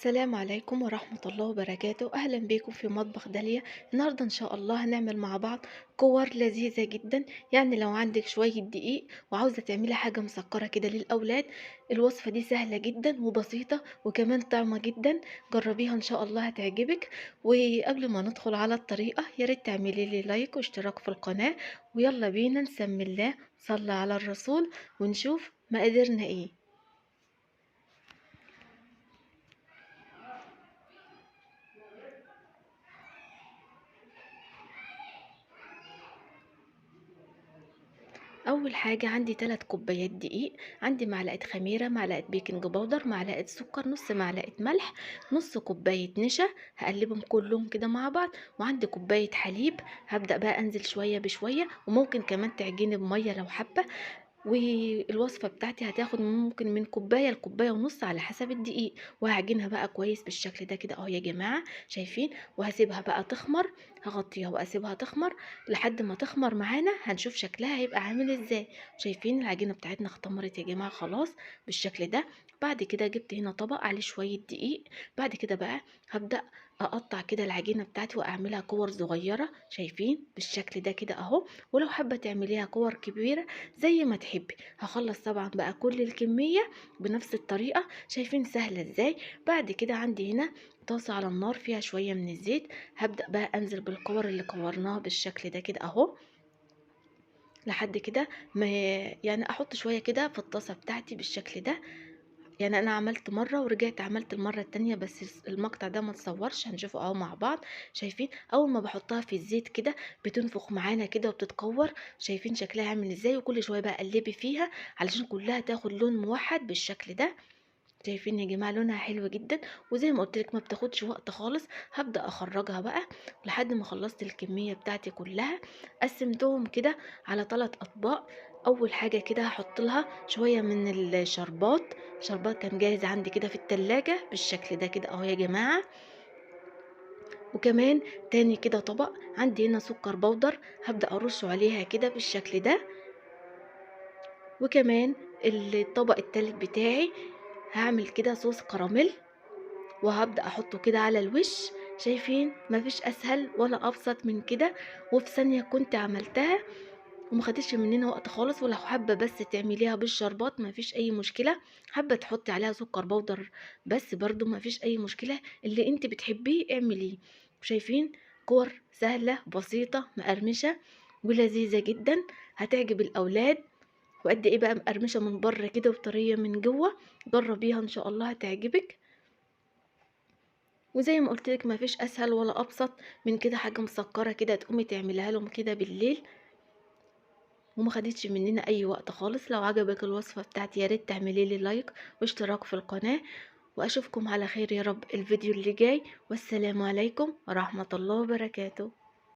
السلام عليكم ورحمة الله وبركاته. أهلا بيكم في مطبخ داليا. النهاردة إن شاء الله هنعمل مع بعض كور لذيذة جدا. يعني لو عندك شوية دقيق وعاوزة تعملي حاجة مسكرة كده للأولاد، الوصفة دي سهلة جدا وبسيطة وكمان طعمة جدا. جربيها إن شاء الله هتعجبك. وقبل ما ندخل على الطريقة ياريت تعملي لي لايك واشتراك في القناة، ويلا بينا نسمي الله، صلى على الرسول، ونشوف مقاديرنا ايه. اول حاجه عندي 3 كوبايات دقيق، عندي معلقه خميره، معلقه بيكنج باودر، معلقه سكر، نص معلقه ملح، نص كوبايه نشا. هقلبهم كلهم كده مع بعض. وعندي كوبايه حليب. هبدا بقى انزل شويه بشويه، وممكن كمان تعجني بميه لو حابه. والوصفة بتاعتي هتاخد ممكن من كوباية لكوباية ونص على حسب الدقيق. وهعجنها بقى كويس بالشكل ده كده اهو يا جماعة، شايفين؟ وهسيبها بقى تخمر. هغطيها واسيبها تخمر لحد ما تخمر معانا. هنشوف شكلها هيبقى عامل ازاي. شايفين العجينة بتاعتنا اختمرت يا جماعة خلاص بالشكل ده. بعد كده جبت هنا طبق عليه شوية دقيق. بعد كده بقى هبدأ اقطع كده العجينة بتاعتي واعملها كور صغيرة، شايفين بالشكل ده كده اهو. ولو حابة تعمليها كور كبيرة زي ما تحبي. هخلص طبعا بقى كل الكمية بنفس الطريقة. شايفين سهلة ازاي؟ بعد كده عندي هنا طاسة على النار فيها شوية من الزيت. هبدأ بقى انزل بالكور اللي كورناها بالشكل ده كده اهو، لحد كده ما يعني احط شوية كده في الطاسة بتاعتي بالشكل ده. يعني انا عملت مره ورجعت عملت المره التانية، بس المقطع ده ما تصورش، هنشوفه اهو مع بعض. شايفين اول ما بحطها في الزيت كده بتنفخ معانا كده وبتتكور. شايفين شكلها عامل ازاي؟ وكل شويه بقى قلبي فيها علشان كلها تاخد لون موحد بالشكل ده. شايفين يا جماعه لونها حلو جدا. وزي ما قلت لك ما بتاخدش وقت خالص. هبدا اخرجها بقى لحد ما خلصت الكميه بتاعتي كلها. قسمتهم كده على 3 اطباق. اول حاجه كده هحط لها شويه من الشربات. شربات كان جاهز عندي كده في التلاجة بالشكل ده كده اهو يا جماعه. وكمان تاني كده طبق عندي هنا سكر بودر، هبدا ارشه عليها كده بالشكل ده. وكمان الطبق التالت بتاعي هعمل كده صوص كراميل، وهبدأ احطه كده على الوش. شايفين؟ مفيش اسهل ولا ابسط من كده. وفي ثانية كنت عملتها ومخدتش مننا وقت خالص. ولو حابة بس تعمليها بالشربات مفيش اي مشكلة، حابة تحطي عليها سكر بودر بس برضو مفيش اي مشكلة، اللي انت بتحبيه اعمليه. شايفين؟ كور سهلة بسيطة مقرمشة ولذيذة جدا، هتعجب الاولاد. وقد ايه بقى مقرمشة من بره كده وطرية من جوه. جربيها ان شاء الله هتعجبك. وزي ما قلت لك مفيش اسهل ولا ابسط من كده، حاجه مسكره كده تقومي تعمليها لهم كده بالليل وما خدتش مننا اي وقت خالص. لو عجبك الوصفه بتاعتي يا ريت تعملي لي لايك واشتراك في القناه. واشوفكم على خير يا رب الفيديو اللي جاي. والسلام عليكم ورحمه الله وبركاته.